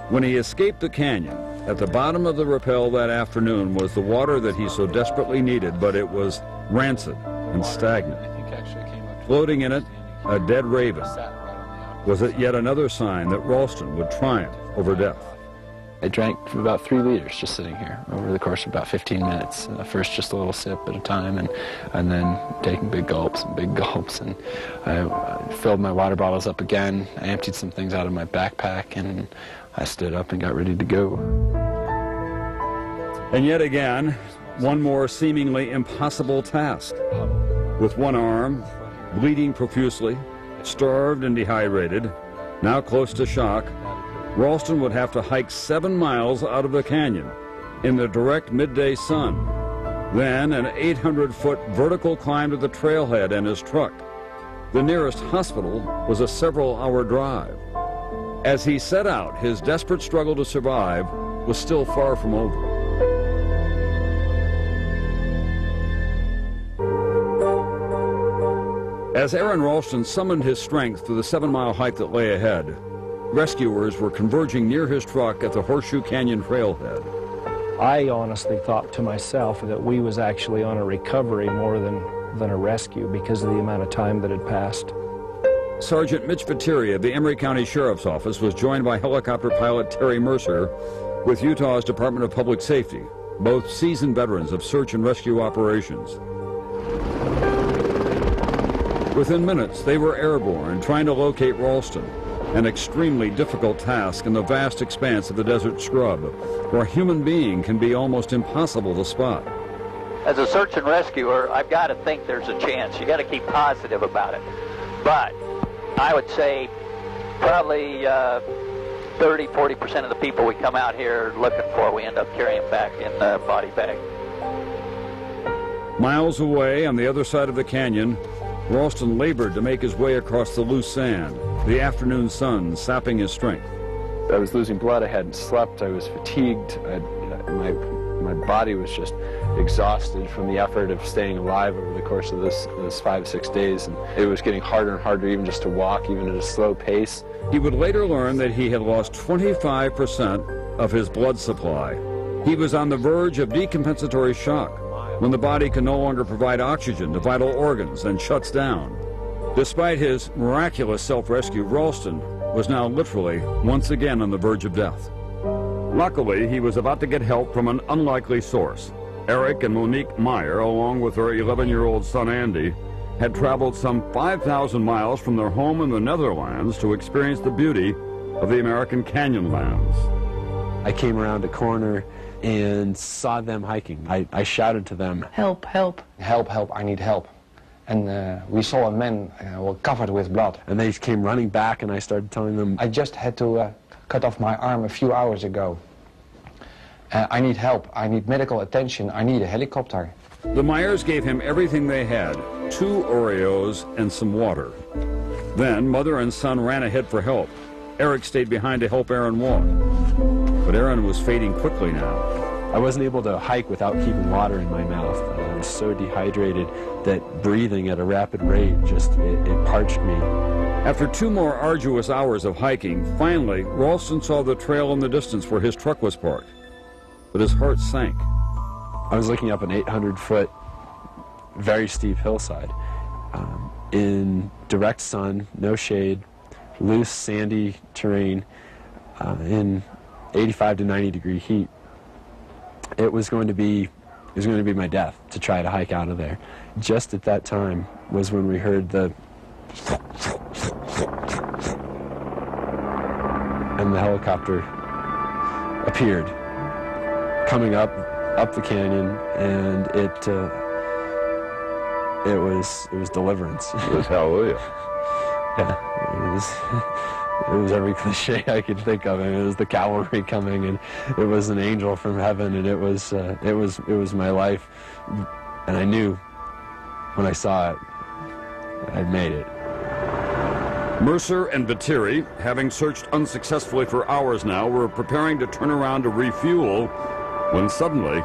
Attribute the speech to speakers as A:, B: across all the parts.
A: When he escaped the canyon, at the bottom of the rappel that afternoon was the water that he so desperately needed, but it was rancid and stagnant. Floating in it, a dead raven. Was it yet another sign that Ralston would triumph over death?
B: I drank about 3 liters just sitting here over the course of about 15 minutes. First just a little sip at a time, and then taking big gulps and big gulps. And I filled my water bottles up again. I emptied some things out of my backpack, and I stood up and got ready to go.
A: And yet again, one more seemingly impossible task. With one arm, bleeding profusely, starved and dehydrated, now close to shock, Ralston would have to hike 7 miles out of the canyon in the direct midday sun, then an 800-foot vertical climb to the trailhead in his truck. The nearest hospital was a several-hour drive. As he set out, his desperate struggle to survive was still far from over. As Arron Ralston summoned his strength to the 7-mile hike that lay ahead, rescuers were converging near his truck at the Horseshoe Canyon trailhead.
C: I honestly thought to myself that we was actually on a recovery more than a rescue because of the amount of time that had passed.
A: Sergeant Mitch Viteri of the Emery County Sheriff's Office was joined by helicopter pilot Terry Mercer with Utah's Department of Public Safety, both seasoned veterans of search and rescue operations. Within minutes, they were airborne trying to locate Ralston, an extremely difficult task in the vast expanse of the desert scrub, where a human being can be almost impossible to spot.
D: As a search and rescuer, I've got to think there's a chance. You got to keep positive about it. But I would say probably 30–40% of the people we come out here looking for, we end up carrying back in the body bag.
A: Miles away on the other side of the canyon, Ralston labored to make his way across the loose sand, the afternoon sun sapping his strength.
B: I was losing blood. I hadn't slept. I was fatigued. My body was just exhausted from the effort of staying alive over the course of those 5–6 days. And it was getting harder and harder even just to walk, even at a slow pace.
A: He would later learn that he had lost 25% of his blood supply. He was on the verge of decompensatory shock, when the body can no longer provide oxygen to vital organs and shuts down. Despite his miraculous self-rescue, Ralston was now literally once again on the verge of death. Luckily, he was about to get help from an unlikely source. Eric and Monique Meyer, along with their 11-year-old son Andy, had traveled some 5,000 miles from their home in the Netherlands to experience the beauty of the American Canyonlands.
B: I came around a corner and saw them hiking. I shouted to them,
E: "Help, help.
F: Help, help, I need help." And we saw a man covered with blood.
B: And they came running back, and I started telling them,
F: I just had to cut off my arm a few hours ago. I need help. I need medical attention. I need a helicopter.
A: The Meyers gave him everything they had, 2 Oreos and some water. Then mother and son ran ahead for help. Eric stayed behind to help Arron walk. But Arron was fading quickly now.
B: I wasn't able to hike without keeping water in my mouth. I was so dehydrated that breathing at a rapid rate it parched me.
A: After 2 more arduous hours of hiking, finally, Ralston saw the trail in the distance where his truck was parked. But his heart sank.
B: I was looking up an 800-foot, very steep hillside in direct sun, no shade, loose, sandy terrain, in 85 to 90 degree heat. It was going to be my death to try to hike out of there. Just at that time was when we heard the and the helicopter appeared, coming up the canyon, and it was deliverance.
A: It was hallelujah.
B: Yeah, it was every cliche I could think of. And it was the cavalry coming, and it was an angel from heaven, and it was my life. And I knew when I saw it, I'd made it.
A: Mercer and Viteri, having searched unsuccessfully for hours now, were preparing to turn around to refuel when suddenly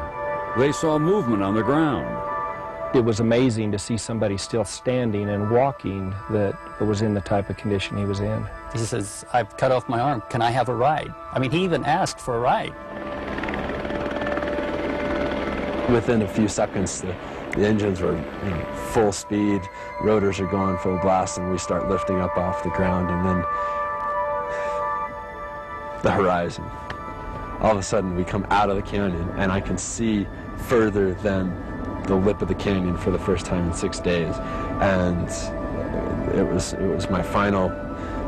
A: they saw movement on the ground.
C: It was amazing to see somebody still standing and walking that was in the type of condition he was in.
E: He says, "I've cut off my arm. Can I have a ride?" I mean, he even asked for a ride.
B: Within a few seconds, the engines were full speed, rotors are going full blast, and we start lifting up off the ground, and then the horizon. All of a sudden, we come out of the canyon, and I can see further than the lip of the canyon for the first time in 6 days, and it was my final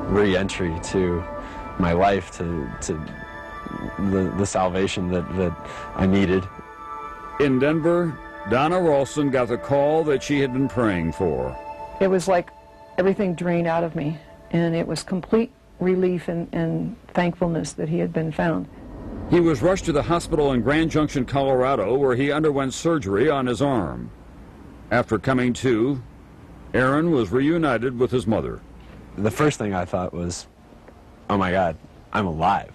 B: re-entry to my life, to the salvation that I needed.
A: In Denver, Donna Ralston got the call that she had been praying for.
G: It was like everything drained out of me, and it was complete relief and thankfulness that he had been found.
A: He was rushed to the hospital in Grand Junction, Colorado, where he underwent surgery on his arm. After coming to, Arron was reunited with his mother.
B: The first thing I thought was, oh my God, I'm alive.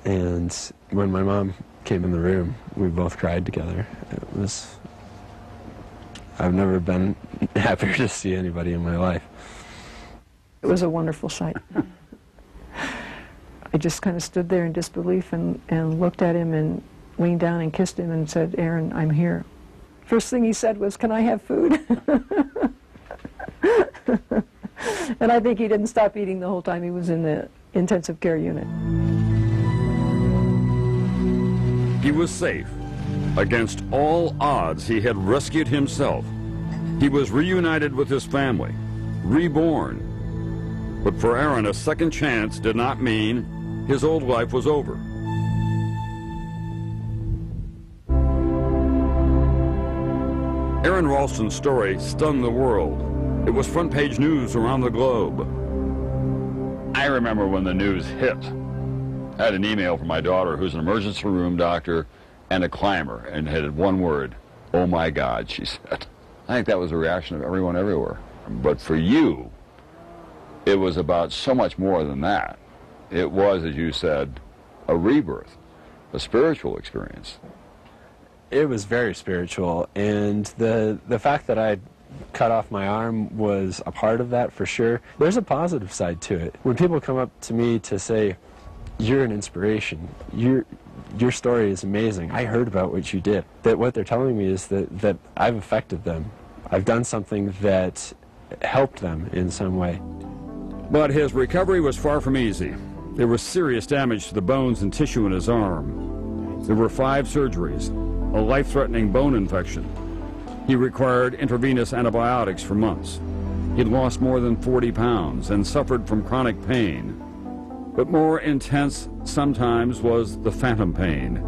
B: And when my mom came in the room, we both cried together. I've never been happier to see anybody in my life.
G: It was a wonderful sight. I just kind of stood there in disbelief and looked at him and leaned down and kissed him and said, "Arron, I'm here." First thing he said was, "Can I have food?" And I think he didn't stop eating the whole time he was in the intensive care unit.
A: He was safe. Against all odds, he had rescued himself. He was reunited with his family, reborn. But for Arron, a second chance did not mean his old life was over. Arron Ralston's story stunned the world. It was front-page news around the globe. I remember when the news hit. I had an email from my daughter, who's an emergency room doctor and a climber, and had one word, "Oh my God," she said. I think that was the reaction of everyone everywhere. But for you, it was about so much more than that. It was, as you said, a rebirth, a spiritual experience.
B: It was very spiritual, and the fact that I cut off my arm was a part of that for sure. There's a positive side to it. When people come up to me to say, "You're an inspiration, your story is amazing, I heard about what you did," that what they're telling me is that I've affected them. I've done something that helped them in some way.
A: But his recovery was far from easy. There was serious damage to the bones and tissue in his arm. There were 5 surgeries, a life-threatening bone infection. He required intravenous antibiotics for months. He'd lost more than 40 pounds and suffered from chronic pain. But more intense sometimes was the phantom pain,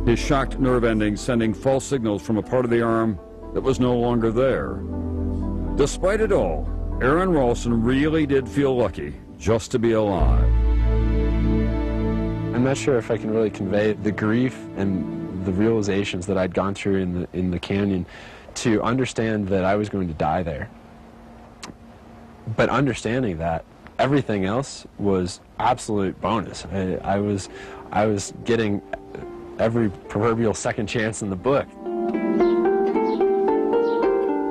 A: his shocked nerve endings sending false signals from a part of the arm that was no longer there. Despite it all, Arron Ralston really did feel lucky just to be alive.
B: I'm not sure if I can really convey the grief and the realizations that I'd gone through in the canyon to understand that I was going to die there. But understanding that, everything else was absolute bonus. I was getting every proverbial second chance in the book.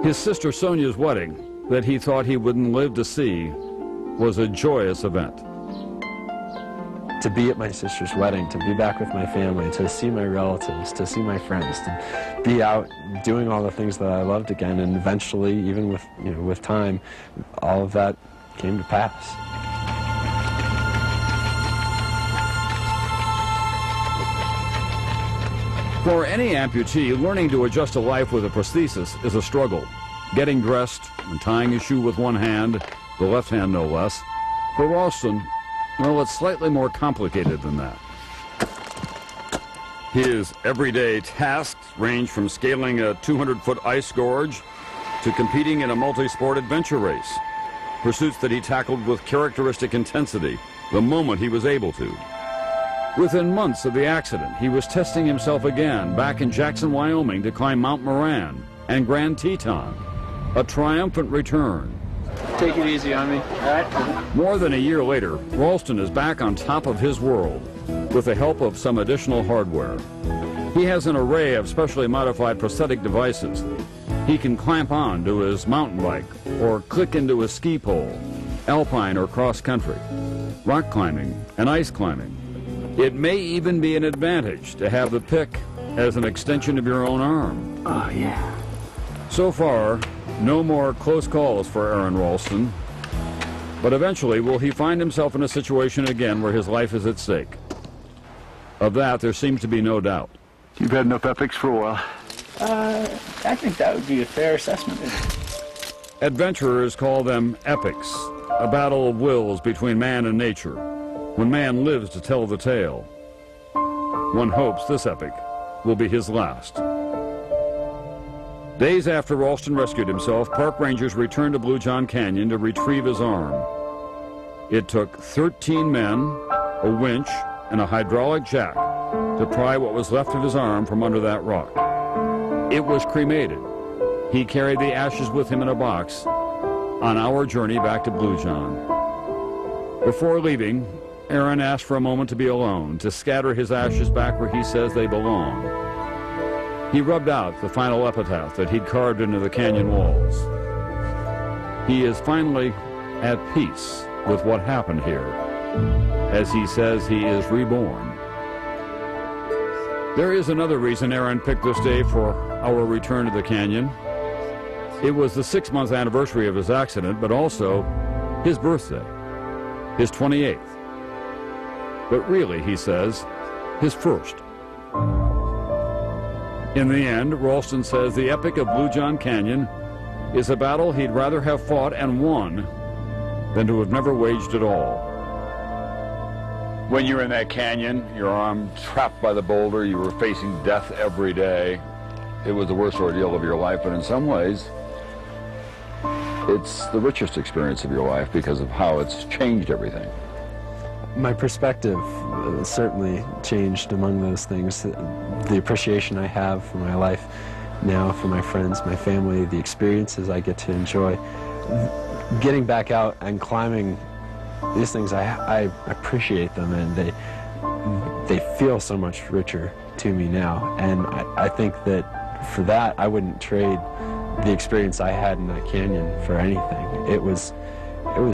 A: His sister Sonia's wedding, that he thought he wouldn't live to see, was a joyous event.
B: To be at my sister's wedding, to be back with my family, to see my relatives, to see my friends, to be out doing all the things that I loved again, and eventually, even with time, all of that came to pass.
A: For any amputee, learning to adjust to life with a prosthesis is a struggle. Getting dressed and tying a shoe with one hand, the left hand no less. For Ralston, well, it's slightly more complicated than that. His everyday tasks range from scaling a 200-foot ice gorge to competing in a multi-sport adventure race, pursuits that he tackled with characteristic intensity the moment he was able to. Within months of the accident, he was testing himself again back in Jackson, Wyoming to climb Mount Moran and Grand Teton, a triumphant return.
H: Take it easy on me. All right.
A: More than a year later, Ralston is back on top of his world with the help of some additional hardware. He has an array of specially modified prosthetic devices. He can clamp on to his mountain bike or click into a ski pole, alpine or cross-country, rock climbing and ice climbing. It may even be an advantage to have the pick as an extension of your own arm.
H: Oh, yeah.
A: So far, no more close calls for Arron Ralston, but eventually will he find himself in a situation again where his life is at stake? Of that, there seems to be no doubt.
I: You've had enough epics for a while.
H: I think that would be a fair assessment.
A: Adventurers call them epics, a battle of wills between man and nature, when man lives to tell the tale. One hopes this epic will be his last. Days after Ralston rescued himself, park rangers returned to Blue-John Canyon to retrieve his arm. It took 13 men, a winch, and a hydraulic jack to pry what was left of his arm from under that rock. It was cremated. He carried the ashes with him in a box on our journey back to Blue-John. Before leaving, Arron asked for a moment to be alone, to scatter his ashes back where he says they belong. He rubbed out the final epitaph that he'd carved into the canyon walls. He is finally at peace with what happened here. As he says, he is reborn. There is another reason Arron picked this day for our return to the canyon. It was the 6-month anniversary of his accident, but also his birthday, his 28th. But really, he says, his first. In the end, Ralston says the epic of Blue-John Canyon is a battle he'd rather have fought and won than to have never waged at all.
J: When you're in that canyon, your arm trapped by the boulder, you were facing death every day. It was the worst ordeal of your life, but in some ways, it's the richest experience of your life because of how it's changed everything.
B: My perspective certainly changed among those things. The appreciation I have for my life now, for my friends, my family, the experiences I get to enjoy. Getting back out and climbing these things, I appreciate them, and they feel so much richer to me now. And I think that for that, I wouldn't trade the experience I had in that canyon for anything. It was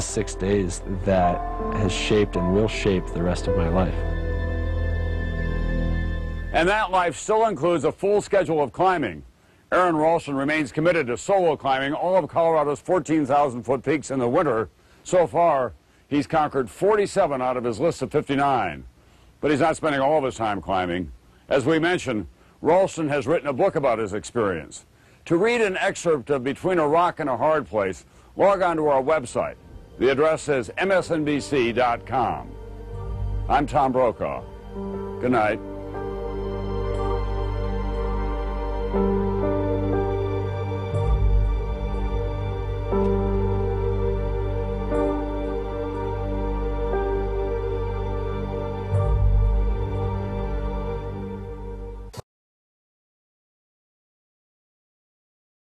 B: 6 days that has shaped and will shape the rest of my life.
A: And that life still includes a full schedule of climbing. Arron Ralston remains committed to solo climbing all of Colorado's 14,000-foot peaks in the winter. So far, he's conquered 47 out of his list of 59. But he's not spending all of his time climbing. As we mentioned, Ralston has written a book about his experience. To read an excerpt of Between a Rock and a Hard Place, log on to our website. The address is msnbc.com. I'm Tom Brokaw. Good night.